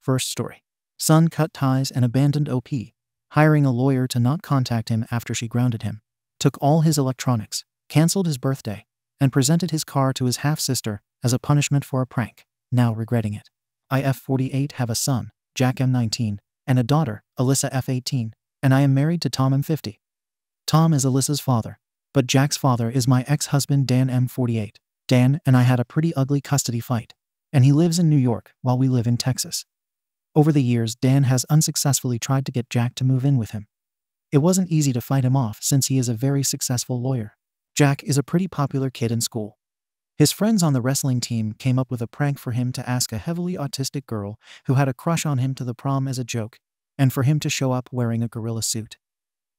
First story. Son cut ties and abandoned OP, hiring a lawyer to not contact him after she grounded him, took all his electronics, canceled his birthday, and presented his car to his half-sister as a punishment for a prank, now regretting it. I F48 have a son, Jack M19, and a daughter, Alyssa F18, and I am married to Tom M50. Tom is Alyssa's father, but Jack's father is my ex-husband Dan M48. Dan and I had a pretty ugly custody fight, and he lives in New York while we live in Texas. Over the years, Dan has unsuccessfully tried to get Jack to move in with him. It wasn't easy to fight him off since he is a very successful lawyer. Jack is a pretty popular kid in school. His friends on the wrestling team came up with a prank for him to ask a heavily autistic girl who had a crush on him to the prom as a joke, and for him to show up wearing a gorilla suit.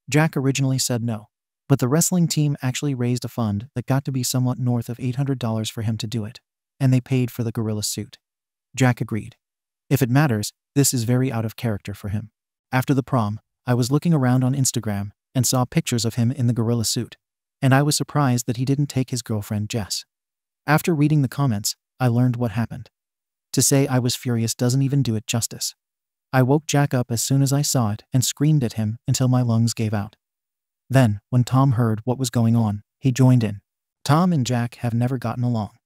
Jack originally said no, but the wrestling team actually raised a fund that got to be somewhat north of $800 for him to do it, and they paid for the gorilla suit. Jack agreed. If it matters, this is very out of character for him. After the prom, I was looking around on Instagram and saw pictures of him in the gorilla suit, and I was surprised that he didn't take his girlfriend Jess. After reading the comments, I learned what happened. To say I was furious doesn't even do it justice. I woke Jack up as soon as I saw it and screamed at him until my lungs gave out. Then, when Tom heard what was going on, he joined in. Tom and Jack have never gotten along.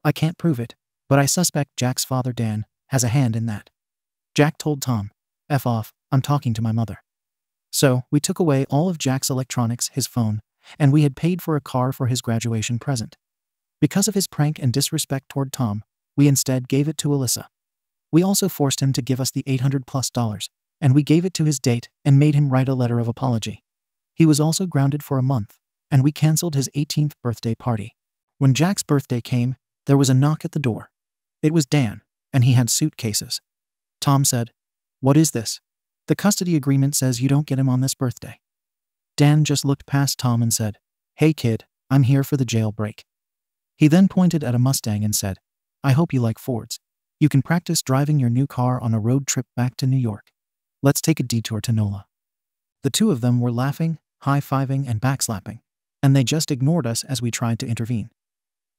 I can't prove it, but I suspect Jack's father Dan has a hand in that. Jack told Tom, "F off, I'm talking to my mother." So, we took away all of Jack's electronics, his phone, and we had paid for a car for his graduation present. Because of his prank and disrespect toward Tom, we instead gave it to Alyssa. We also forced him to give us the $800+, and we gave it to his date and made him write a letter of apology. He was also grounded for a month, and we canceled his 18th birthday party. When Jack's birthday came, there was a knock at the door. It was Dan, and he had suitcases. Tom said, "What is this? The custody agreement says you don't get him on this birthday." Dan just looked past Tom and said, "Hey kid, I'm here for the jailbreak." He then pointed at a Mustang and said, "I hope you like Fords. You can practice driving your new car on a road trip back to New York. Let's take a detour to NOLA." The two of them were laughing, high-fiving, and backslapping, and they just ignored us as we tried to intervene.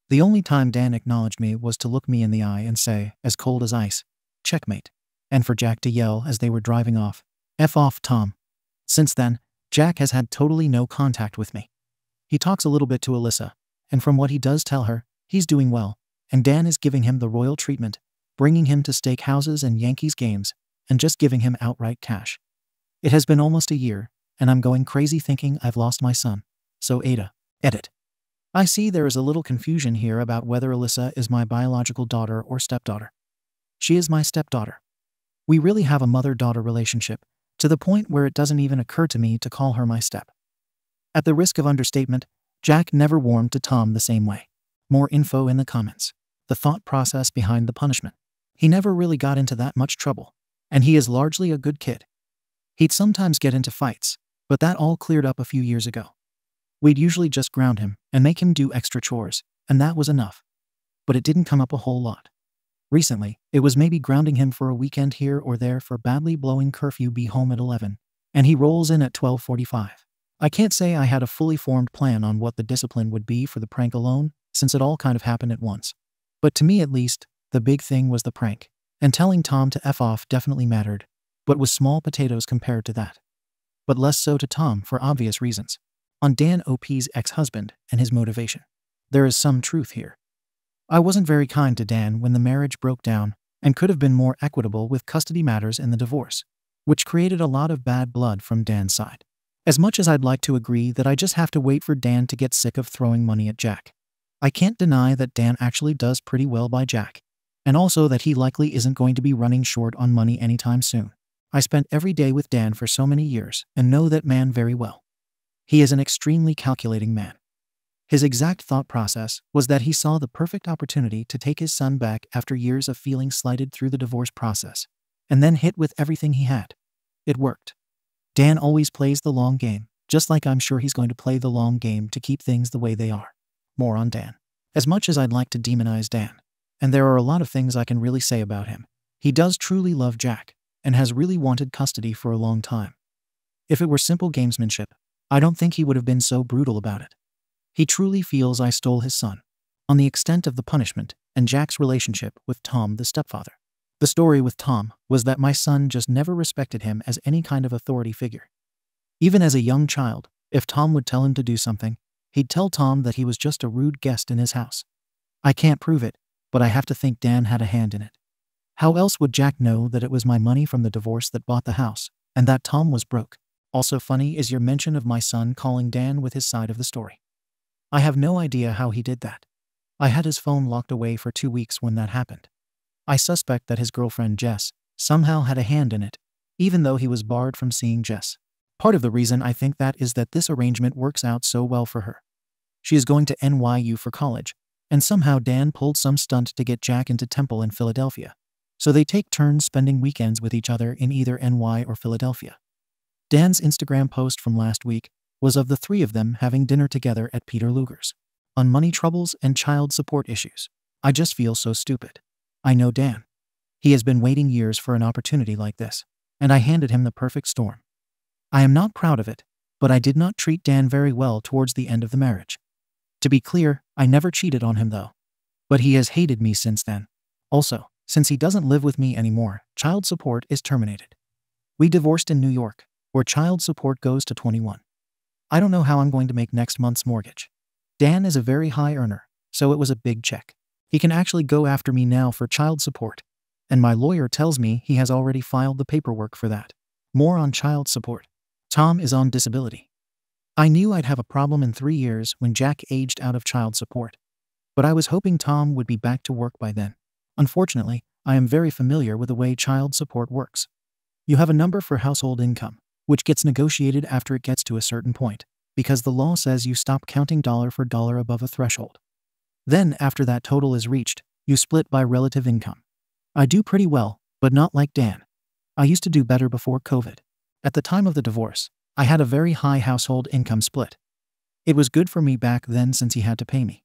The only time Dan acknowledged me was to look me in the eye and say, as cold as ice, "Checkmate," and for Jack to yell as they were driving off, "F off, Tom." Since then, Jack has had totally no contact with me. He talks a little bit to Alyssa, and from what he does tell her, he's doing well, and Dan is giving him the royal treatment, bringing him to steak houses and Yankees games, and just giving him outright cash. It has been almost a year, and I'm going crazy thinking I've lost my son. So AITA. Edit. I see there is a little confusion here about whether Alyssa is my biological daughter or stepdaughter. She is my stepdaughter. We really have a mother-daughter relationship, to the point where it doesn't even occur to me to call her my step. At the risk of understatement, Jack never warmed to Tom the same way. More info in the comments. The thought process behind the punishment. He never really got into that much trouble, and he is largely a good kid. He'd sometimes get into fights, but that all cleared up a few years ago. We'd usually just ground him and make him do extra chores, and that was enough. But it didn't come up a whole lot. Recently, it was maybe grounding him for a weekend here or there for badly blowing curfew, be home at 11, and he rolls in at 12:45. I can't say I had a fully formed plan on what the discipline would be for the prank alone, since it all kind of happened at once. But to me at least, the big thing was the prank, and telling Tom to F off definitely mattered, but was small potatoes compared to that. But less so to Tom for obvious reasons. On Dan OP's ex-husband and his motivation. There is some truth here. I wasn't very kind to Dan when the marriage broke down, and could have been more equitable with custody matters in the divorce, which created a lot of bad blood from Dan's side. As much as I'd like to agree that I just have to wait for Dan to get sick of throwing money at Jack, I can't deny that Dan actually does pretty well by Jack, and also that he likely isn't going to be running short on money anytime soon. I spent every day with Dan for so many years and know that man very well. He is an extremely calculating man. His exact thought process was that he saw the perfect opportunity to take his son back after years of feeling slighted through the divorce process, and then hit with everything he had. It worked. Dan always plays the long game, just like I'm sure he's going to play the long game to keep things the way they are. More on Dan. As much as I'd like to demonize Dan, and there are a lot of things I can really say about him, he does truly love Jack, and has really wanted custody for a long time. If it were simple gamesmanship, I don't think he would have been so brutal about it. He truly feels I stole his son. On the extent of the punishment and Jack's relationship with Tom the stepfather. The story with Tom was that my son just never respected him as any kind of authority figure. Even as a young child, if Tom would tell him to do something, he'd tell Tom that he was just a rude guest in his house. I can't prove it, but I have to think Dan had a hand in it. How else would Jack know that it was my money from the divorce that bought the house, and that Tom was broke? Also funny is your mention of my son calling Dan with his side of the story. I have no idea how he did that. I had his phone locked away for 2 weeks when that happened. I suspect that his girlfriend Jess somehow had a hand in it, even though he was barred from seeing Jess. Part of the reason I think that is that this arrangement works out so well for her. She is going to NYU for college, and somehow Dan pulled some stunt to get Jack into Temple in Philadelphia. So they take turns spending weekends with each other in either NY or Philadelphia. Dan's Instagram post from last week was of the three of them having dinner together at Peter Luger's on money troubles and child support issues. I just feel so stupid. I know Dan. He has been waiting years for an opportunity like this, and I handed him the perfect storm. I am not proud of it, but I did not treat Dan very well towards the end of the marriage. To be clear, I never cheated on him though. But he has hated me since then. Also, since he doesn't live with me anymore, child support is terminated. We divorced in New York, where child support goes to 21. I don't know how I'm going to make next month's mortgage. Dan is a very high earner, so it was a big check. He can actually go after me now for child support, and my lawyer tells me he has already filed the paperwork for that. More on child support. Tom is on disability. I knew I'd have a problem in 3 years when Jack aged out of child support, but I was hoping Tom would be back to work by then. Unfortunately, I am very familiar with the way child support works. You have a number for household income, which gets negotiated after it gets to a certain point, because the law says you stop counting dollar for dollar above a threshold. Then, after that total is reached, you split by relative income. I do pretty well, but not like Dan. I used to do better before COVID. At the time of the divorce, I had a very high household income split. It was good for me back then since he had to pay me.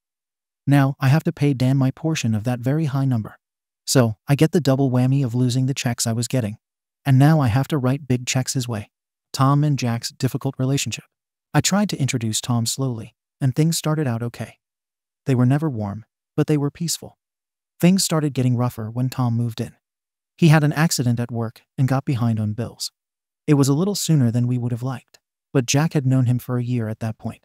Now, I have to pay Dan my portion of that very high number. So, I get the double whammy of losing the checks I was getting. And now I have to write big checks his way. Tom and Jack's difficult relationship. I tried to introduce Tom slowly, and things started out okay. They were never warm, but they were peaceful. Things started getting rougher when Tom moved in. He had an accident at work and got behind on bills. It was a little sooner than we would have liked, but Jack had known him for a year at that point.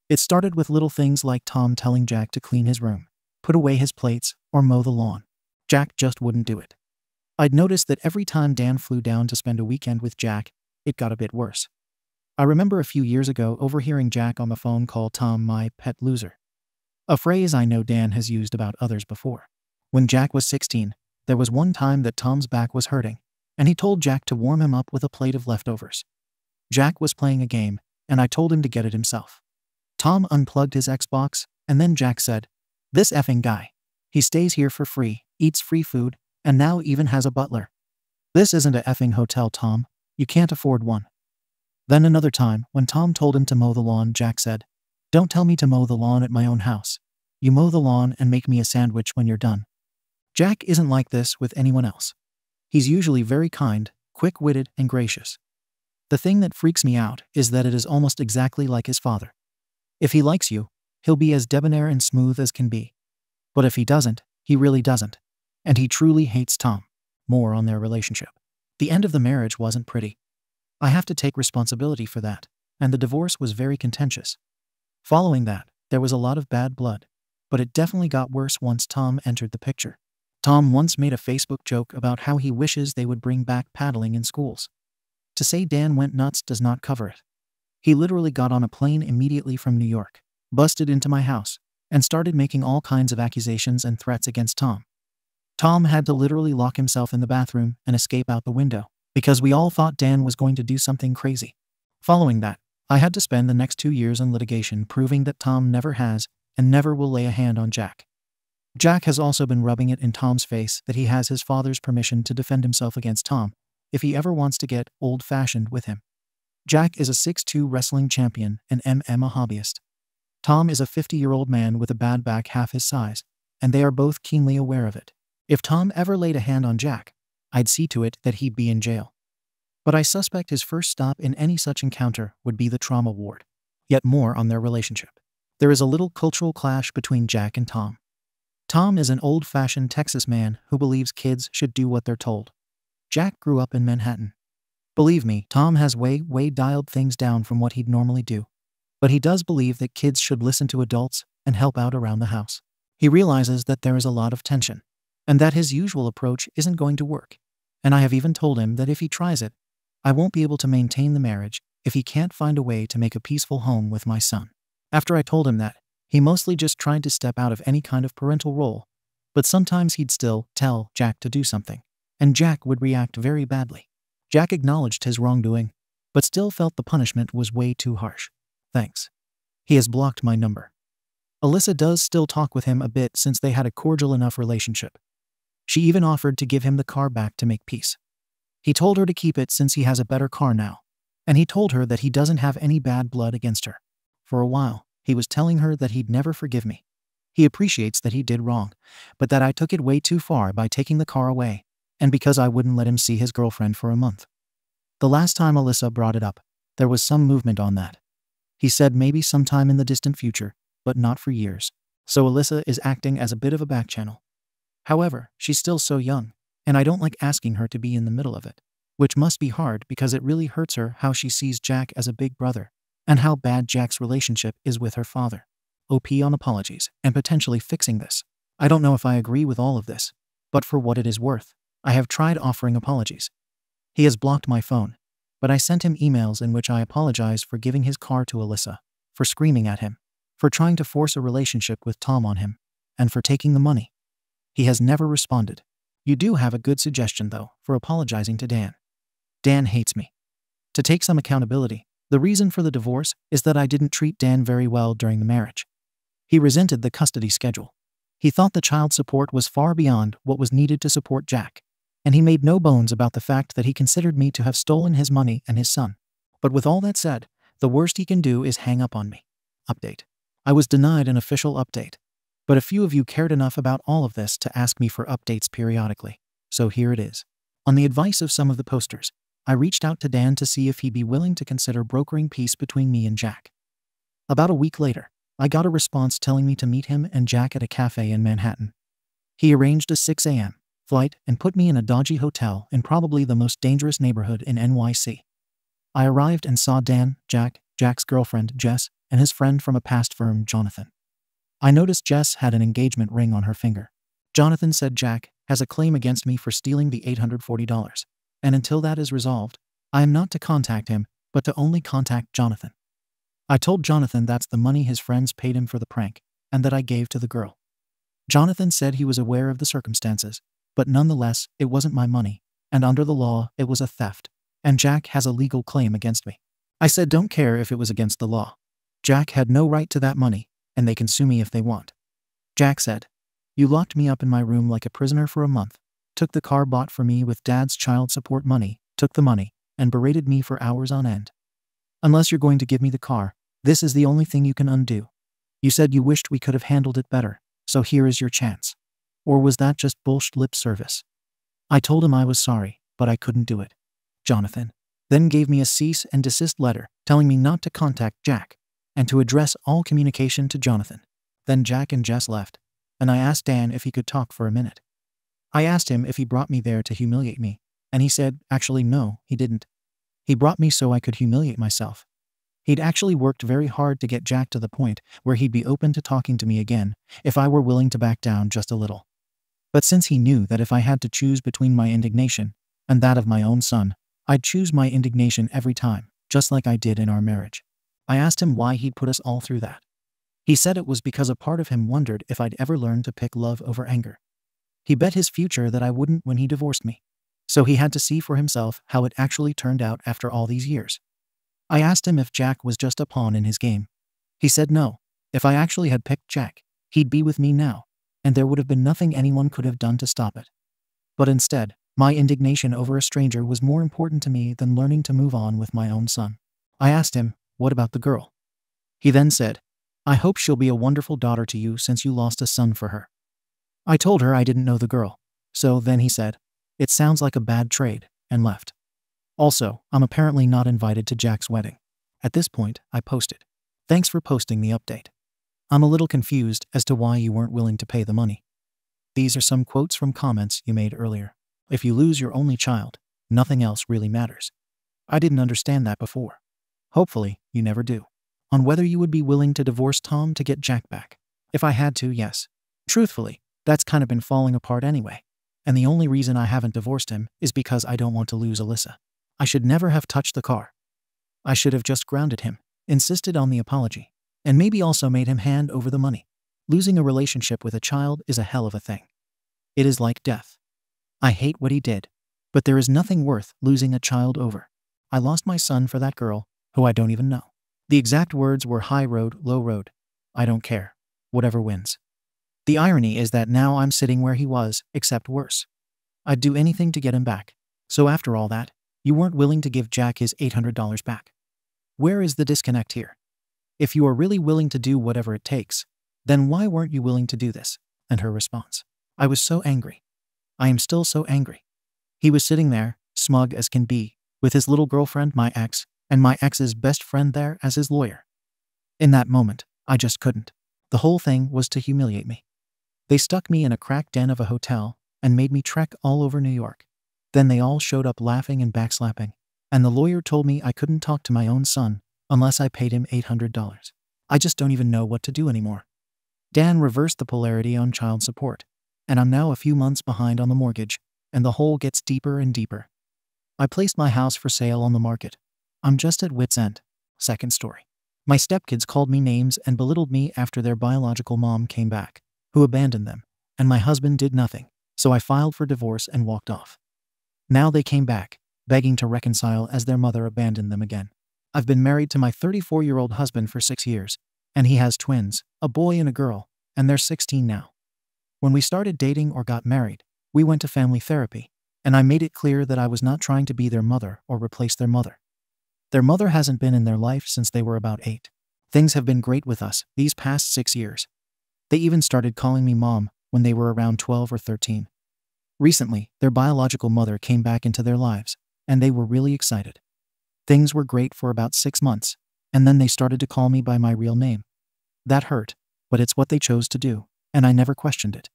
It started with little things like Tom telling Jack to clean his room, put away his plates, or mow the lawn. Jack just wouldn't do it. I'd noticed that every time Dan flew down to spend a weekend with Jack, it got a bit worse. I remember a few years ago overhearing Jack on the phone call Tom my pet loser. A phrase I know Dan has used about others before. When Jack was 16, there was one time that Tom's back was hurting, and he told Jack to warm him up with a plate of leftovers. Jack was playing a game, and I told him to get it himself. Tom unplugged his Xbox, and then Jack said, "This effing guy. He stays here for free, eats free food, and now even has a butler. This isn't a effing hotel, Tom. You can't afford one." Then another time, when Tom told him to mow the lawn, Jack said, "Don't tell me to mow the lawn at my own house. You mow the lawn and make me a sandwich when you're done." Jack isn't like this with anyone else. He's usually very kind, quick-witted, and gracious. The thing that freaks me out is that it is almost exactly like his father. If he likes you, he'll be as debonair and smooth as can be. But if he doesn't, he really doesn't. And he truly hates Tom. More on their relationship. The end of the marriage wasn't pretty. I have to take responsibility for that, and the divorce was very contentious. Following that, there was a lot of bad blood, but it definitely got worse once Tom entered the picture. Tom once made a Facebook joke about how he wishes they would bring back paddling in schools. To say Dan went nuts does not cover it. He literally got on a plane immediately from New York, busted into my house, and started making all kinds of accusations and threats against Tom. Tom had to literally lock himself in the bathroom and escape out the window, because we all thought Dan was going to do something crazy. Following that, I had to spend the next 2 years in litigation proving that Tom never has and never will lay a hand on Jack. Jack has also been rubbing it in Tom's face that he has his father's permission to defend himself against Tom if he ever wants to get old-fashioned with him. Jack is a 6'2" wrestling champion and MMA hobbyist. Tom is a 50-year-old man with a bad back half his size, and they are both keenly aware of it. If Tom ever laid a hand on Jack, I'd see to it that he'd be in jail. But I suspect his first stop in any such encounter would be the trauma ward. Yet more on their relationship. There is a little cultural clash between Jack and Tom. Tom is an old-fashioned Texas man who believes kids should do what they're told. Jack grew up in Manhattan. Believe me, Tom has way dialed things down from what he'd normally do. But he does believe that kids should listen to adults and help out around the house. He realizes that there is a lot of tension, and that his usual approach isn't going to work. And I have even told him that if he tries it, I won't be able to maintain the marriage if he can't find a way to make a peaceful home with my son. After I told him that, he mostly just tried to step out of any kind of parental role, but sometimes he'd still tell Jack to do something, and Jack would react very badly. Jack acknowledged his wrongdoing, but still felt the punishment was way too harsh. Thanks. He has blocked my number. Alyssa does still talk with him a bit since they had a cordial enough relationship. She even offered to give him the car back to make peace. He told her to keep it since he has a better car now, and he told her that he doesn't have any bad blood against her. For a while, he was telling her that he'd never forgive me. He appreciates that he did wrong, but that I took it way too far by taking the car away, and because I wouldn't let him see his girlfriend for a month. The last time Alyssa brought it up, there was some movement on that. He said maybe sometime in the distant future, but not for years. So Alyssa is acting as a bit of a back channel. However, she's still so young, and I don't like asking her to be in the middle of it, which must be hard because it really hurts her how she sees Jack as a big brother, and how bad Jack's relationship is with her father. OP on apologies and potentially fixing this. I don't know if I agree with all of this, but for what it is worth, I have tried offering apologies. He has blocked my phone, but I sent him emails in which I apologized for giving his car to Alyssa, for screaming at him, for trying to force a relationship with Tom on him, and for taking the money. He has never responded. You do have a good suggestion, though, for apologizing to Dan. Dan hates me. To take some accountability, the reason for the divorce is that I didn't treat Dan very well during the marriage. He resented the custody schedule. He thought the child support was far beyond what was needed to support Jack, and he made no bones about the fact that he considered me to have stolen his money and his son. But with all that said, the worst he can do is hang up on me. Update. I was denied an official update, but a few of you cared enough about all of this to ask me for updates periodically, so here it is. On the advice of some of the posters, I reached out to Dan to see if he'd be willing to consider brokering peace between me and Jack. About a week later, I got a response telling me to meet him and Jack at a cafe in Manhattan. He arranged a 6 a.m. flight and put me in a dodgy hotel in probably the most dangerous neighborhood in NYC. I arrived and saw Dan, Jack's girlfriend, Jess, and his friend from a past firm, Jonathan. I noticed Jess had an engagement ring on her finger. Jonathan said Jack has a claim against me for stealing the $840, and until that is resolved, I am not to contact him, but to only contact Jonathan. I told Jonathan that's the money his friends paid him for the prank, and that I gave to the girl. Jonathan said he was aware of the circumstances, but nonetheless, it wasn't my money, and under the law, it was a theft, and Jack has a legal claim against me. I said don't care if it was against the law. Jack had no right to that money, and they can sue me if they want. Jack said, "You locked me up in my room like a prisoner for a month, took the car bought for me with Dad's child support money, took the money, and berated me for hours on end. Unless you're going to give me the car, this is the only thing you can undo. You said you wished we could have handled it better, so here is your chance. Or was that just bullshit lip service?" I told him I was sorry, but I couldn't do it. Jonathan then gave me a cease and desist letter telling me not to contact Jack, and to address all communication to Jonathan. Then Jack and Jess left, and I asked Dan if he could talk for a minute. I asked him if he brought me there to humiliate me, and he said, actually no, he didn't. He brought me so I could humiliate myself. He'd actually worked very hard to get Jack to the point where he'd be open to talking to me again if I were willing to back down just a little. But since he knew that if I had to choose between my indignation and that of my own son, I'd choose my indignation every time, just like I did in our marriage. I asked him why he'd put us all through that. He said it was because a part of him wondered if I'd ever learn to pick love over anger. He bet his future that I wouldn't when he divorced me. So he had to see for himself how it actually turned out after all these years. I asked him if Jack was just a pawn in his game. He said no. If I actually had picked Jack, he'd be with me now, and there would have been nothing anyone could have done to stop it. But instead, my indignation over a stranger was more important to me than learning to move on with my own son. I asked him, what about the girl? He then said, I hope she'll be a wonderful daughter to you since you lost a son for her. I told her I didn't know the girl. So then he said, it sounds like a bad trade, and left. Also, I'm apparently not invited to Jack's wedding. At this point, I posted, thanks for posting the update. I'm a little confused as to why you weren't willing to pay the money. These are some quotes from comments you made earlier. If you lose your only child, nothing else really matters. I didn't understand that before. Hopefully, you never do. On whether you would be willing to divorce Tom to get Jack back. If I had to, yes. Truthfully, that's kind of been falling apart anyway. And the only reason I haven't divorced him is because I don't want to lose Alyssa. I should never have touched the car. I should have just grounded him, insisted on the apology, and maybe also made him hand over the money. Losing a relationship with a child is a hell of a thing. It is like death. I hate what he did, but there is nothing worth losing a child over. I lost my son for that girl, who I don't even know. The exact words were high road, low road. I don't care. Whatever wins. The irony is that now I'm sitting where he was, except worse. I'd do anything to get him back. So after all that, you weren't willing to give Jack his $800 back. Where is the disconnect here? If you are really willing to do whatever it takes, then why weren't you willing to do this? And her response. I was so angry. I am still so angry. He was sitting there, smug as can be, with his little girlfriend, my ex, and my ex's best friend there as his lawyer. In that moment, I just couldn't. The whole thing was to humiliate me. They stuck me in a crack den of a hotel and made me trek all over New York. Then they all showed up laughing and backslapping, and the lawyer told me I couldn't talk to my own son unless I paid him $800. I just don't even know what to do anymore. Dan reversed the polarity on child support, and I'm now a few months behind on the mortgage, and the hole gets deeper and deeper. I placed my house for sale on the market. I'm just at wit's end. Second story. My stepkids called me names and belittled me after their biological mom came back, who abandoned them, and my husband did nothing, so I filed for divorce and walked off. Now they came back, begging to reconcile as their mother abandoned them again. I've been married to my 34-year-old husband for 6 years, and he has twins, a boy and a girl, and they're 16 now. When we started dating or got married, we went to family therapy, and I made it clear that I was not trying to be their mother or replace their mother. Their mother hasn't been in their life since they were about 8. Things have been great with us these past 6 years. They even started calling me mom when they were around 12 or 13. Recently, their biological mother came back into their lives, and they were really excited. Things were great for about 6 months, and then they started to call me by my real name. That hurt, but it's what they chose to do, and I never questioned it.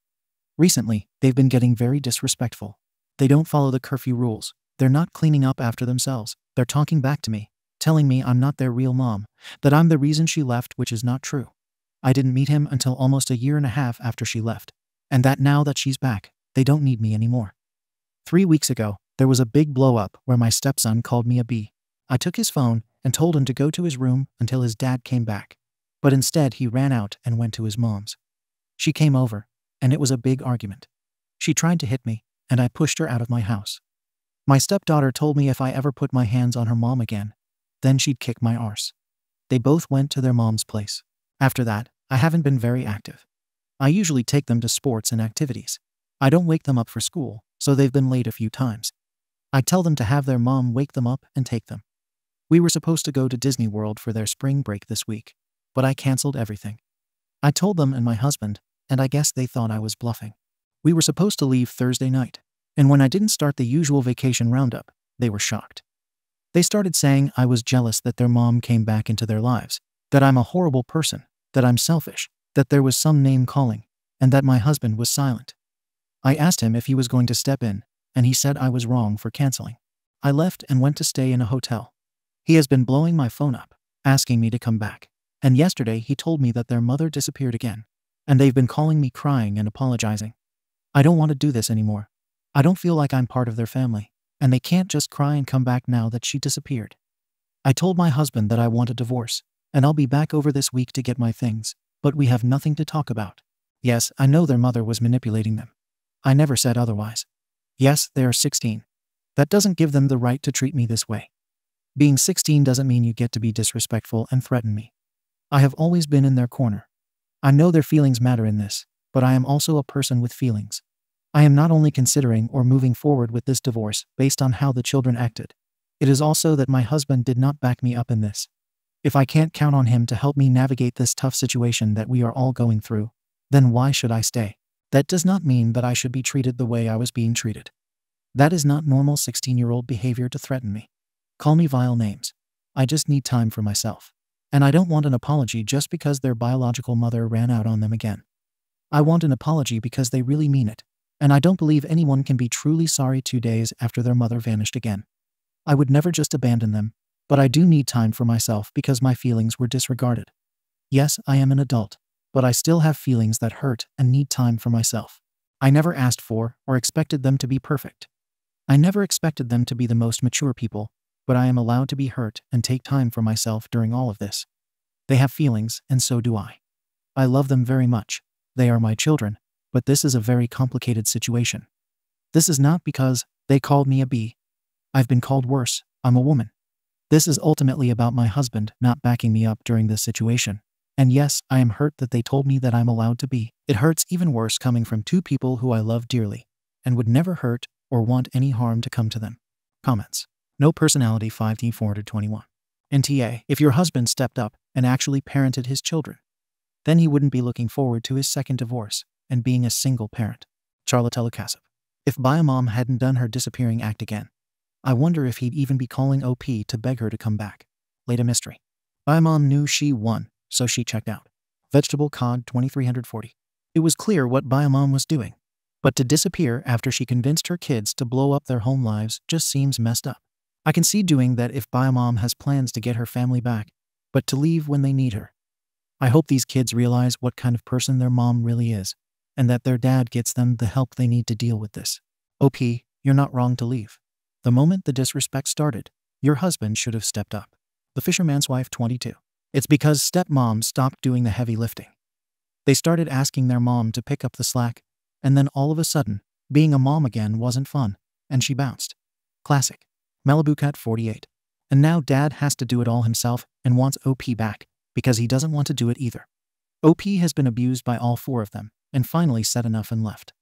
Recently, they've been getting very disrespectful. They don't follow the curfew rules. They're not cleaning up after themselves. They're talking back to me, telling me I'm not their real mom, that I'm the reason she left, which is not true. I didn't meet him until almost a year and a half after she left, and that now that she's back, they don't need me anymore. 3 weeks ago, there was a big blow-up where my stepson called me a B. I took his phone and told him to go to his room until his dad came back, but instead he ran out and went to his mom's. She came over, and it was a big argument. She tried to hit me, and I pushed her out of my house. My stepdaughter told me if I ever put my hands on her mom again, then she'd kick my arse. They both went to their mom's place. After that, I haven't been very active. I usually take them to sports and activities. I don't wake them up for school, so they've been late a few times. I tell them to have their mom wake them up and take them. We were supposed to go to Disney World for their spring break this week, but I canceled everything. I told them and my husband, and I guess they thought I was bluffing. We were supposed to leave Thursday night, and when I didn't start the usual vacation roundup, they were shocked. They started saying I was jealous that their mom came back into their lives, that I'm a horrible person, that I'm selfish, that there was some name calling, and that my husband was silent. I asked him if he was going to step in, and he said I was wrong for canceling. I left and went to stay in a hotel. He has been blowing my phone up, asking me to come back, and yesterday he told me that their mother disappeared again, and they've been calling me crying and apologizing. I don't want to do this anymore. I don't feel like I'm part of their family, and they can't just cry and come back now that she disappeared. I told my husband that I want a divorce, and I'll be back over this week to get my things, but we have nothing to talk about. Yes, I know their mother was manipulating them. I never said otherwise. Yes, they are 16. That doesn't give them the right to treat me this way. Being 16 doesn't mean you get to be disrespectful and threaten me. I have always been in their corner. I know their feelings matter in this, but I am also a person with feelings. I am not only considering or moving forward with this divorce based on how the children acted. It is also that my husband did not back me up in this. If I can't count on him to help me navigate this tough situation that we are all going through, then why should I stay? That does not mean that I should be treated the way I was being treated. That is not normal 16-year-old behavior to threaten me. Call me vile names. I just need time for myself. And I don't want an apology just because their biological mother ran out on them again. I want an apology because they really mean it. And I don't believe anyone can be truly sorry 2 days after their mother vanished again. I would never just abandon them, but I do need time for myself because my feelings were disregarded. Yes, I am an adult, but I still have feelings that hurt and need time for myself. I never asked for or expected them to be perfect. I never expected them to be the most mature people, but I am allowed to be hurt and take time for myself during all of this. They have feelings, and so do I. I love them very much. They are my children, but this is a very complicated situation. This is not because they called me a B. I've been called worse. I'm a woman. This is ultimately about my husband not backing me up during this situation. And yes, I am hurt that they told me that I'm allowed to be. It hurts even worse coming from two people who I love dearly and would never hurt or want any harm to come to them. Comments. No personality 5T421. NTA. If your husband stepped up and actually parented his children, then he wouldn't be looking forward to his second divorce and being a single parent. Charlotte Telecasip. If Biomom hadn't done her disappearing act again, I wonder if he'd even be calling OP to beg her to come back. Later mystery. Biomom knew she won, so she checked out. Vegetable Cod 2340. It was clear what Biomom was doing, but to disappear after she convinced her kids to blow up their home lives just seems messed up. I can see doing that if Biomom has plans to get her family back, but to leave when they need her. I hope these kids realize what kind of person their mom really is, and that their dad gets them the help they need to deal with this. OP, you're not wrong to leave. The moment the disrespect started, your husband should have stepped up. The Fisherman's Wife 22. It's because stepmoms stopped doing the heavy lifting. They started asking their mom to pick up the slack, and then all of a sudden, being a mom again wasn't fun, and she bounced. Classic. Malibu Cat 48. And now dad has to do it all himself and wants OP back, because he doesn't want to do it either. OP has been abused by all four of them, and finally said enough and left.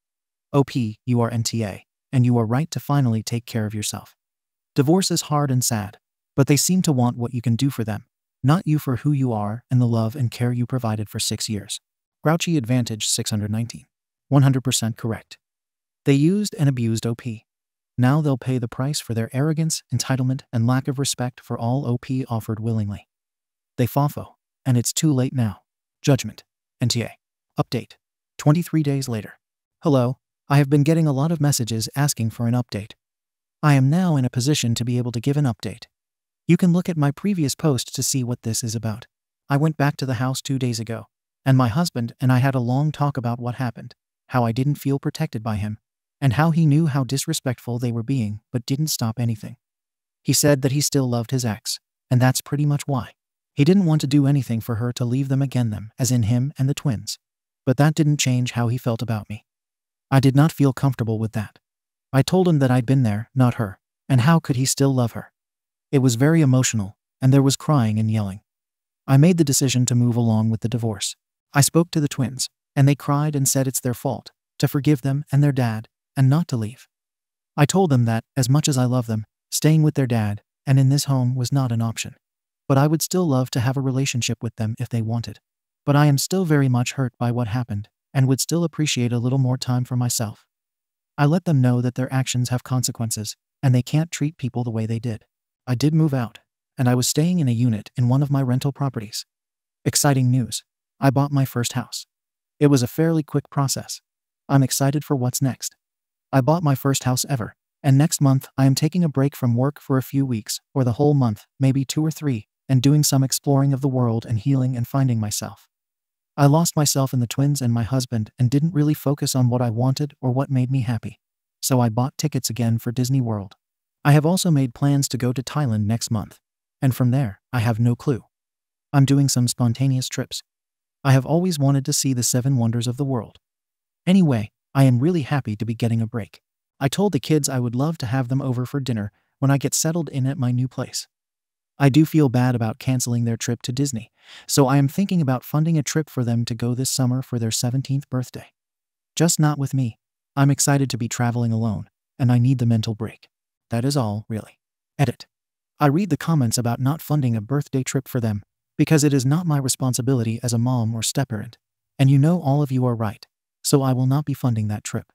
OP, you are NTA, and you are right to finally take care of yourself. Divorce is hard and sad, but they seem to want what you can do for them, not you for who you are and the love and care you provided for 6 years. Grouchy Advantage 619. 100% correct. They used and abused OP. Now they'll pay the price for their arrogance, entitlement, and lack of respect for all OP offered willingly. They FOFO, and it's too late now. Judgment. NTA. Update. 23 days later. Hello, I have been getting a lot of messages asking for an update. I am now in a position to be able to give an update. You can look at my previous post to see what this is about. I went back to the house 2 days ago, and my husband and I had a long talk about what happened, how I didn't feel protected by him, and how he knew how disrespectful they were being but didn't stop anything. He said that he still loved his ex, and that's pretty much why. He didn't want to do anything for her to leave them again, as in him and the twins. But that didn't change how he felt about me. I did not feel comfortable with that. I told him that I'd been there, not her, and how could he still love her? It was very emotional, and there was crying and yelling. I made the decision to move along with the divorce. I spoke to the twins, and they cried and said it's their fault, to forgive them and their dad, and not to leave. I told them that, as much as I love them, staying with their dad and in this home was not an option. But I would still love to have a relationship with them if they wanted. But I am still very much hurt by what happened, and would still appreciate a little more time for myself. I let them know that their actions have consequences, and they can't treat people the way they did. I did move out, and I was staying in a unit in one of my rental properties. Exciting news. I bought my first house. It was a fairly quick process. I'm excited for what's next. I bought my first house ever, and next month I am taking a break from work for a few weeks, or the whole month, maybe 2 or 3, and doing some exploring of the world and healing and finding myself. I lost myself in the twins and my husband and didn't really focus on what I wanted or what made me happy. So I bought tickets again for Disney World. I have also made plans to go to Thailand next month, and from there, I have no clue. I'm doing some spontaneous trips. I have always wanted to see the 7 wonders of the world. Anyway, I am really happy to be getting a break. I told the kids I would love to have them over for dinner when I get settled in at my new place. I do feel bad about canceling their trip to Disney, so I am thinking about funding a trip for them to go this summer for their 17th birthday. Just not with me. I'm excited to be traveling alone, and I need the mental break. That is all, really. Edit. I read the comments about not funding a birthday trip for them, because it is not my responsibility as a mom or step-parent, and you know all of you are right, so I will not be funding that trip.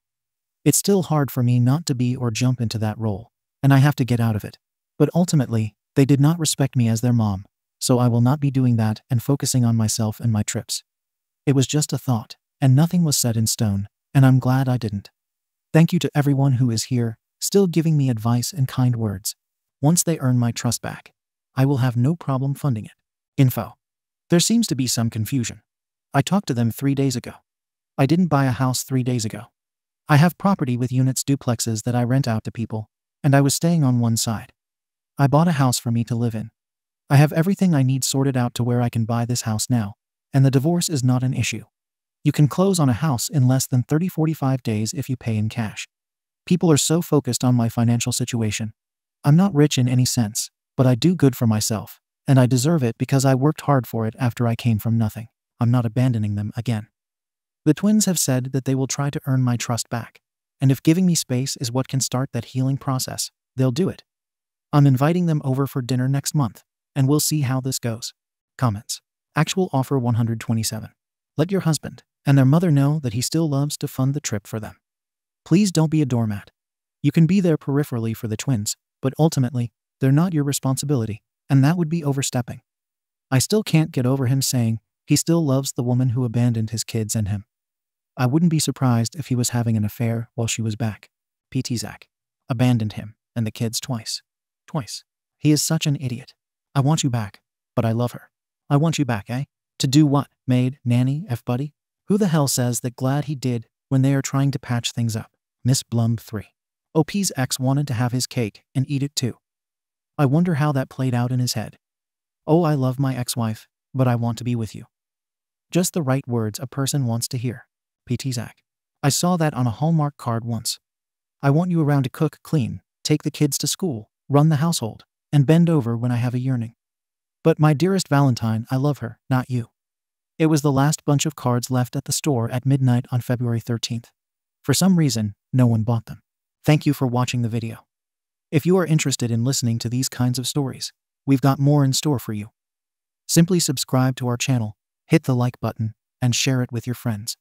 It's still hard for me not to be or jump into that role, and I have to get out of it. But ultimately, they did not respect me as their mom, so I will not be doing that and focusing on myself and my trips. It was just a thought, and nothing was set in stone, and I'm glad I didn't. Thank you to everyone who is here, still giving me advice and kind words. Once they earn my trust back, I will have no problem funding it. Info. There seems to be some confusion. I talked to them 3 days ago. I didn't buy a house 3 days ago. I have property with units duplexes that I rent out to people, and I was staying on one side. I bought a house for me to live in. I have everything I need sorted out to where I can buy this house now, and the divorce is not an issue. You can close on a house in less than 30-45 days if you pay in cash. People are so focused on my financial situation. I'm not rich in any sense, but I do good for myself, and I deserve it because I worked hard for it after I came from nothing. I'm not abandoning them again. The twins have said that they will try to earn my trust back, and if giving me space is what can start that healing process, they'll do it. I'm inviting them over for dinner next month, and we'll see how this goes. Comments. Actual offer 127. Let your husband and their mother know that he still loves to fund the trip for them. Please don't be a doormat. You can be there peripherally for the twins, but ultimately, they're not your responsibility, and that would be overstepping. I still can't get over him saying he still loves the woman who abandoned his kids and him. I wouldn't be surprised if he was having an affair while she was back. PT Zach. Abandoned him and the kids twice. Twice. He is such an idiot. I want you back, but I love her. I want you back, eh? To do what? Maid, nanny, F-buddy? Who the hell says that glad he did when they are trying to patch things up? Miss Blum 3. OP's ex wanted to have his cake and eat it too. I wonder how that played out in his head. Oh, I love my ex-wife, but I want to be with you. Just the right words a person wants to hear. PT Zach. I saw that on a Hallmark card once. I want you around to cook, clean, take the kids to school, run the household, and bend over when I have a yearning. But my dearest Valentine, I love her, not you. It was the last bunch of cards left at the store at midnight on February 13th. For some reason, no one bought them. Thank you for watching the video. If you are interested in listening to these kinds of stories, we've got more in store for you. Simply subscribe to our channel, hit the like button, and share it with your friends.